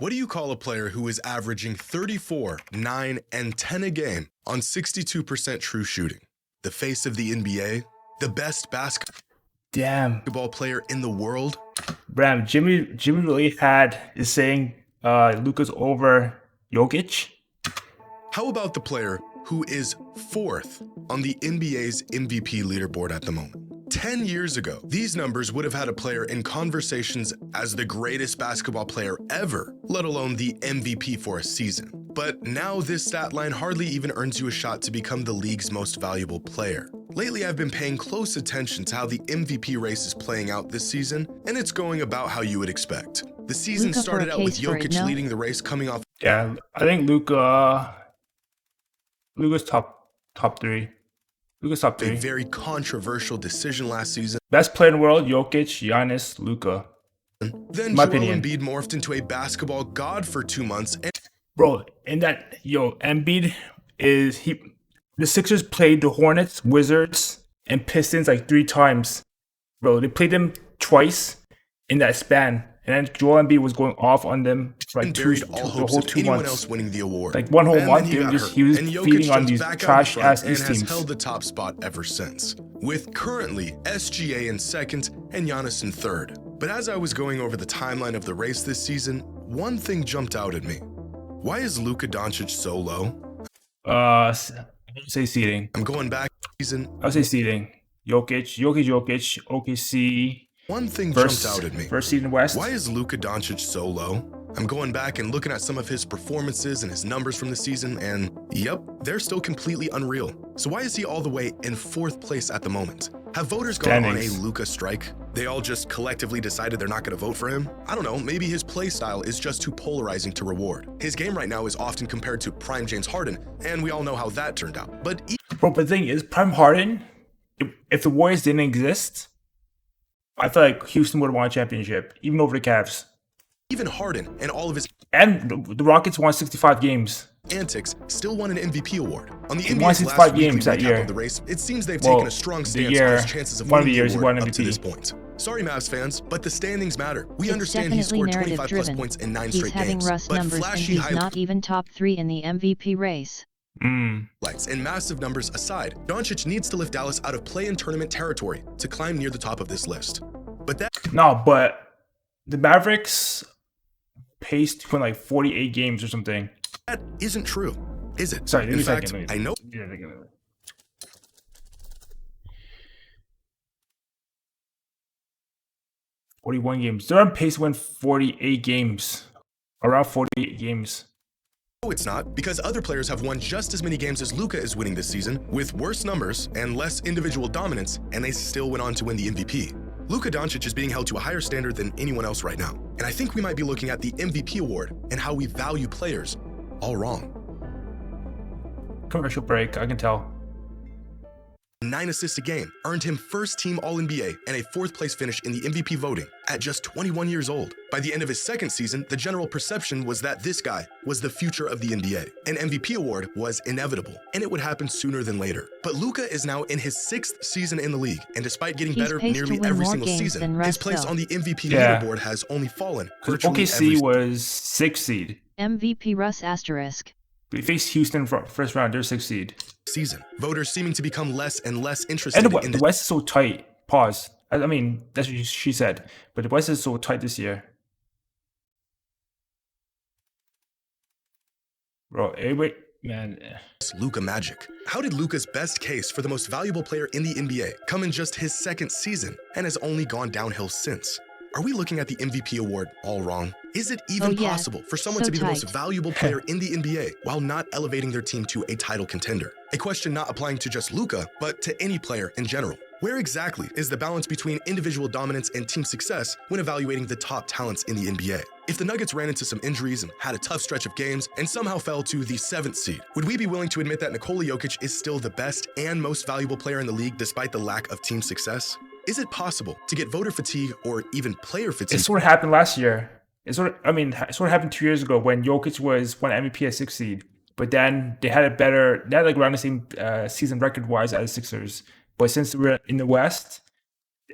What do you call a player who is averaging 34, 9, and 10 a game on 62% true shooting? The face of the NBA? The best basketball player in the world? Bram, Jimmy really is saying Luka's over Jokic. How about the player who is 4th on the NBA's MVP leaderboard at the moment? 10 years ago, these numbers would have had a player in conversations as the greatest basketball player ever, let alone the MVP for a season. But now this stat line hardly even earns you a shot to become the league's most valuable player. Lately, I've been paying close attention to how the MVP race is playing out this season, and it's going about how you would expect. The season started out with Jokic leading the race coming off. Yeah, I think Luka's top three. Luka's top 3. A very controversial decision last season. Best player in the world, Jokic, Giannis, Luka. Then Joel Embiid morphed into a basketball god for 2 months. Bro, in that, Embiid the Sixers played the Hornets, Wizards, and Pistons like 3 times. Bro, they played them twice in that span. And then Joel Embiid was going off on them for like the whole 2 months. Else winning the award. Like one whole month, he was feeding on these trash-ass East teams. Has held the top spot ever since, with currently SGA in 2nd and Giannis in 3rd. But as I was going over the timeline of the race this season, one thing jumped out at me. Why is Luka Doncic so low? I would say seeding. I'm going back season. I would say seeding. Jokic, OKC. One thing jumped out at me. First seed in the West. Why is Luka Doncic so low? I'm going back and looking at some of his performances and his numbers from the season, and yep, they're still completely unreal. So why is he all the way in 4th place at the moment? Have voters gone on a Luka strike? They all just collectively decided they're not going to vote for him? I don't know, maybe his play style is just too polarizing to reward. His game right now is often compared to prime James Harden, and we all know how that turned out. But the thing is, prime Harden, if the Warriors didn't exist, I feel like Houston would have won a championship, even over the Cavs. Even Harden and all of his... And the Rockets won 65 games. Antics still won an MVP award. On the NBA's last games that year. Of the race, it seems they've taken a strong stance on his chances of winning the award up to this point. Sorry, Mavs fans, but the standings matter. We understand he scored 25 plus points in 9 straight games. He's having Russ numbers and he's not even top 3 in the MVP race. Lights and massive numbers aside, Doncic needs to lift Dallas out of play-in tournament territory to climb near the top of this list. But the Mavericks paced to win like 48 games or something. That isn't true, is it? Sorry, in fact, I know. 41 games. They're on pace to win 48 games. Around 48 games. No, it's not, because other players have won just as many games as Luka is winning this season, with worse numbers and less individual dominance, and they still went on to win the MVP. Luka Doncic is being held to a higher standard than anyone else right now, and I think we might be looking at the MVP award and how we value players all wrong. Commercial break, I can tell. 9 assists a game earned him first-team All-NBA and a 4th place finish in the MVP voting at just 21 years old. By the end of his 2nd season, the general perception was that this guy was the future of the NBA. An MVP award was inevitable, and it would happen sooner than later. But Luka is now in his 6th season in the league, and despite getting better nearly every single season, his place on the MVP leaderboard has only fallen virtually OKC was 6th seed. MVP Russ asterisk. We faced Houston first round, they're 6th seed. Season. Voters seeming to become less and less interested in the West is so tight. Pause. I mean, that's what she said. But the West is so tight this year. Bro, wait, man. Luka magic. How did Luka's best case for the most valuable player in the NBA come in just his 2nd season and has only gone downhill since? Are we looking at the MVP award all wrong? Is it even possible for someone to be the most valuable player in the NBA while not elevating their team to a title contender? A question not applying to just Luka, but to any player in general. Where exactly is the balance between individual dominance and team success when evaluating the top talents in the NBA? If the Nuggets ran into some injuries and had a tough stretch of games and somehow fell to the 7th seed, would we be willing to admit that Nikola Jokic is still the best and most valuable player in the league despite the lack of team success? Is it possible to get voter fatigue or even player fatigue? It sort of happened last year. It sort of happened 2 years ago when Jokic won MVP at 6th seed. But then they had like around the same season record-wise as the Sixers. But since we're in the West,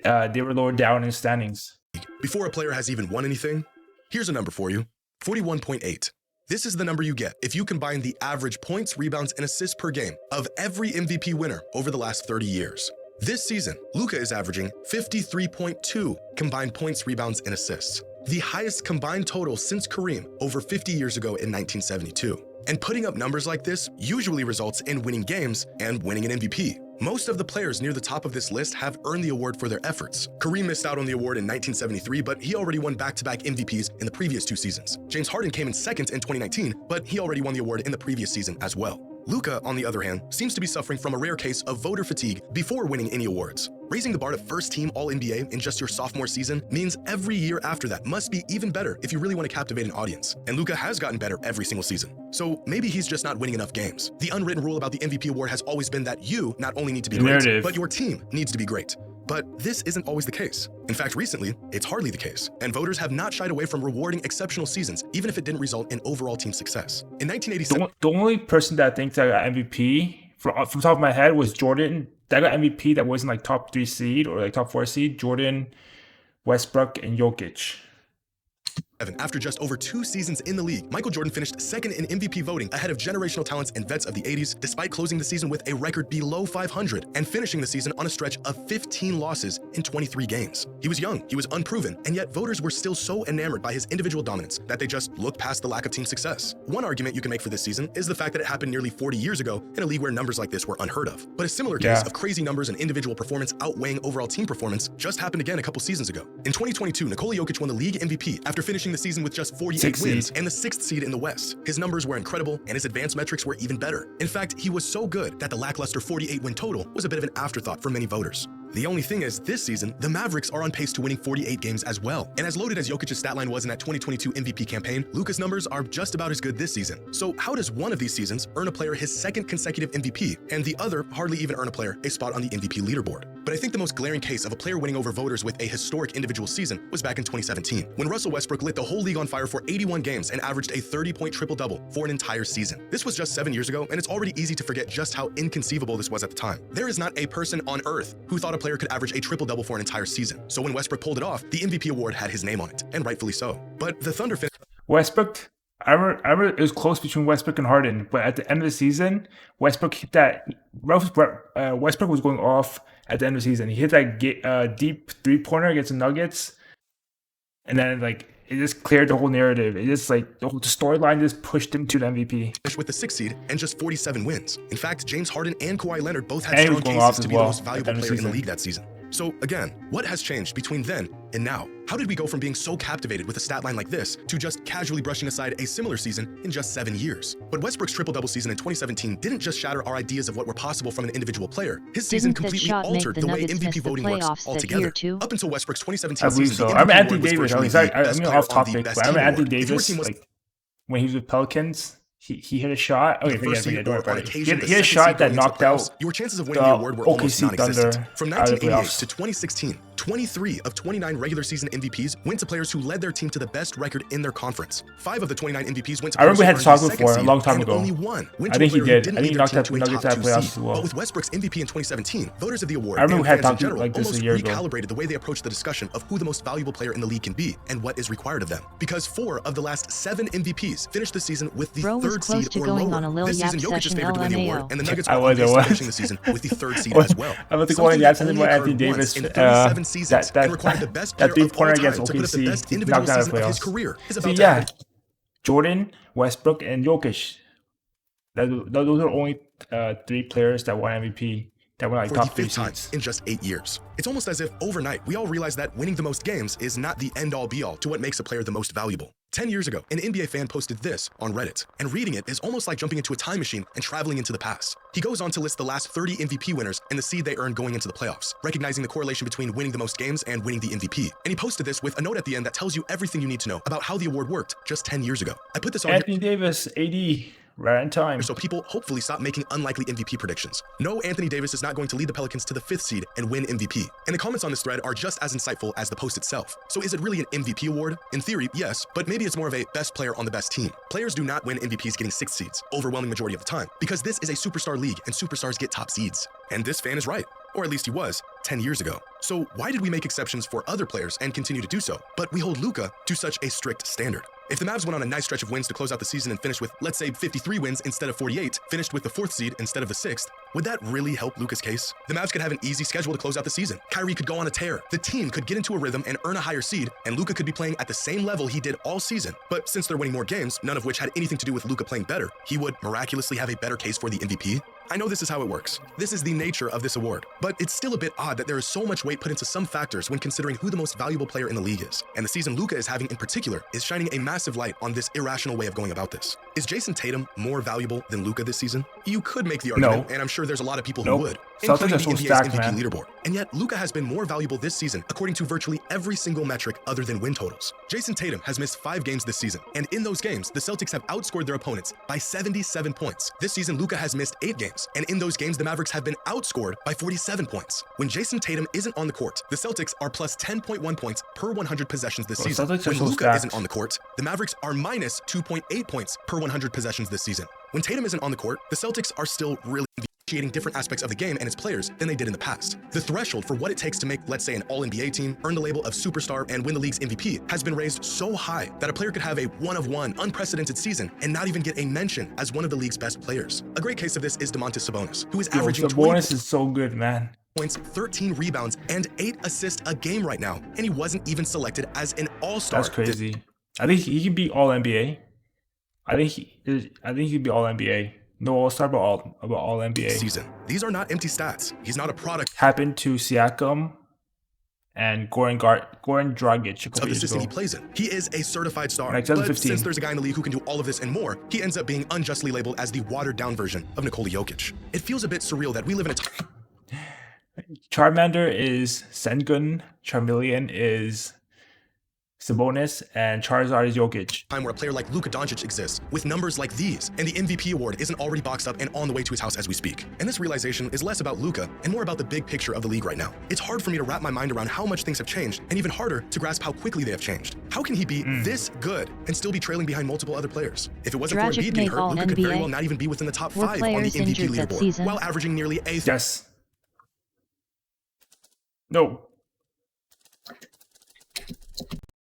they were lower down in the standings. Before a player has even won anything, here's a number for you. 41.8. This is the number you get if you combine the average points, rebounds, and assists per game of every MVP winner over the last 30 years. This season, Luka is averaging 53.2 combined points, rebounds, and assists, the highest combined total since Kareem over 50 years ago in 1972. And putting up numbers like this usually results in winning games and winning an MVP. Most of the players near the top of this list have earned the award for their efforts. Kareem missed out on the award in 1973, but he already won back-to-back MVPs in the previous 2 seasons. James Harden came in second in 2019, but he already won the award in the previous season as well. Luka, on the other hand, seems to be suffering from a rare case of voter fatigue before winning any awards. Raising the bar to first-team All-NBA in just your sophomore season means every year after that must be even better if you really want to captivate an audience. And Luka has gotten better every single season. So maybe he's just not winning enough games. The unwritten rule about the MVP award has always been that you not only need to be great, but your team needs to be great. But this isn't always the case. In fact, recently, it's hardly the case, and voters have not shied away from rewarding exceptional seasons, even if it didn't result in overall team success. In 1987, the only person that thinks I got MVP from the top of my head was Jordan. That got MVP that wasn't like top 3 seed or like top 4 seed. Jordan, Westbrook, and Jokic. After just over 2 seasons in the league, Michael Jordan finished second in MVP voting ahead of generational talents and vets of the 80s, despite closing the season with a record below 500 and finishing the season on a stretch of 15 losses in 23 games. He was young, he was unproven, and yet voters were still so enamored by his individual dominance that they just looked past the lack of team success. One argument you can make for this season is the fact that it happened nearly 40 years ago in a league where numbers like this were unheard of. But a similar case of crazy numbers and individual performance outweighing overall team performance just happened again a couple seasons ago. In 2022, Nikola Jokic won the league MVP after finishing the season with just 48 wins and the 6th seed in the West. His numbers were incredible and his advanced metrics were even better. In fact, he was so good that the lackluster 48-win total was a bit of an afterthought for many voters. The only thing is, this season, the Mavericks are on pace to winning 48 games as well. And as loaded as Jokic's stat line was in that 2022 MVP campaign, Luka's numbers are just about as good this season. So how does one of these seasons earn a player his 2nd consecutive MVP, and the other hardly even earn a player a spot on the MVP leaderboard? But I think the most glaring case of a player winning over voters with a historic individual season was back in 2017, when Russell Westbrook lit the whole league on fire for 81 games and averaged a 30-point triple-double for an entire season. This was just 7 years ago, and it's already easy to forget just how inconceivable this was at the time. There is not a person on earth who thought a player could average a triple-double for an entire season. So when Westbrook pulled it off, the MVP award had his name on it, and rightfully so. But the Thunder finished... Westbrook, I remember it was close between Westbrook and Harden, but at the end of the season, Westbrook hit that... Westbrook was going off at the end of the season. He hit that deep three-pointer against the Nuggets, and then it just cleared the whole narrative. It just the storyline just pushed him to the MVP. With the 6th seed and just 47 wins. In fact, James Harden and Kawhi Leonard both had strong cases to be the most valuable player in the league that season. So again, what has changed between then and now? How did we go from being so captivated with a stat line like this to just casually brushing aside a similar season in just 7 years? But Westbrook's triple-double season in 2017 didn't just shatter our ideas of what were possible from an individual player. His season completely altered the way MVP voting works altogether. Up until Westbrook's 2017 season, I remember Anthony Davis. I'm off topic, but I remember Anthony Davis when he was with Pelicans. He hit a shot. Okay, forget it. He hit a shot that knocked out your chances of winning the award were almost non-existent. From 1988 to 2016, 23 of 29 regular season MVPs went to players who led their team to the best record in their conference. 5 of the 29 MVPs went to I remember we had players talked who before, a long time ago. Only one went I to think he did. I think he knocked out the Nuggets at playoffs as well. But with Westbrook's MVP in 2017, voters of the award I remember we had fans in talked general like this almost a year ago. recalibrated the way they approach the discussion of who the most valuable player in the league can be and what is required of them. Because 4 of the last 7 MVPs finished the season with the 3rd seed or lower. This season, Jokic is favored to win the award, and the Nuggets are obviously finishing the season with the 3rd seed as well. I'm about to go on the absence of Anthony Davis. In 37 seasons, and required the best player of all time to put up the best individual season of his career. Jordan, Westbrook, and Jokic. Those are only 3 players that won MVP. That were for top the 5th 3 time seeds. in just 8 years. It's almost as if overnight we all realized that winning the most games is not the end-all be-all to what makes a player the most valuable. 10 years ago, an NBA fan posted this on Reddit, and reading it is almost like jumping into a time machine and traveling into the past. He goes on to list the last 30 MVP winners and the seed they earned going into the playoffs, recognizing the correlation between winning the most games and winning the MVP. And he posted this with a note at the end that tells you everything you need to know about how the award worked just 10 years ago. I put this on Anthony Davis, AD. Right in time. So people hopefully stop making unlikely MVP predictions. No, Anthony Davis is not going to lead the Pelicans to the 5th seed and win MVP. And the comments on this thread are just as insightful as the post itself. So is it really an MVP award? In theory, yes, but maybe it's more of a best player on the best team. Players do not win MVPs getting 6th seeds, overwhelming majority of the time, because this is a superstar league and superstars get top seeds. And this fan is right. Or at least he was 10 years ago. So why did we make exceptions for other players and continue to do so, but we hold Luka to such a strict standard? If the Mavs went on a nice stretch of wins to close out the season and finished with, let's say, 53 wins instead of 48, finished with the 4th seed instead of the 6th, would that really help Luka's case? The Mavs could have an easy schedule to close out the season. Kyrie could go on a tear. The team could get into a rhythm and earn a higher seed, and Luka could be playing at the same level he did all season. But since they're winning more games, none of which had anything to do with Luka playing better, he would miraculously have a better case for the MVP? I know this is how it works. This is the nature of this award, but it's still a bit odd that there is so much weight put into some factors when considering who the most valuable player in the league is. And the season Luka is having in particular is shining a massive light on this irrational way of going about this. Is Jason Tatum more valuable than Luka this season? You could make the argument, and I'm sure there's a lot of people who would, including the NBA's MVP leaderboard. And yet, Luka has been more valuable this season according to virtually every single metric other than win totals. Jason Tatum has missed 5 games this season, and in those games, the Celtics have outscored their opponents by 77 points. This season, Luka has missed 8 games, and in those games, the Mavericks have been outscored by 47 points. When Jason Tatum isn't on the court, the Celtics are plus 10.1 points per 100 possessions this season. When Luka isn't on the court, the Mavericks are minus 2.8 points per 100 possessions this season. When Tatum isn't on the court, the Celtics are still really appreciating different aspects of the game and its players than they did in the past. The threshold for what it takes to make, let's say, an All-NBA team, earn the label of superstar, and win the league's MVP has been raised so high that a player could have a one-of-one, unprecedented season and not even get a mention as one of the league's best players. A great case of this is Domantas Sabonis, who is averaging 20 Sabonis is so good, man. points, 13 rebounds, and 8 assists a game right now, and he wasn't even selected as an All-Star. That's crazy. I think he can be All-NBA. I think he'd be All-NBA. No All-Star, but All-NBA. Season. These are not empty stats. He's not a product happened to Siakam and Goran Dragic of the system he plays in. He is a certified star. Like but since there's a guy in the league who can do all of this and more, he ends up being unjustly labeled as the watered-down version of Nikola Jokic. It feels a bit surreal that we live in a Charmander is Sengun, Charmeleon is Sabonis, and Charizard is Jokic. Time where a player like Luka Doncic exists, with numbers like these, and the MVP award isn't already boxed up and on the way to his house as we speak. And this realization is less about Luka and more about the big picture of the league right now. It's hard for me to wrap my mind around how much things have changed, and even harder to grasp how quickly they have changed. How can he be this good and still be trailing behind multiple other players? If it wasn't for Embiid being hurt, Luka could very well not even be within the top 5 on the MVP leaderboard, while averaging nearly a... Yes. No.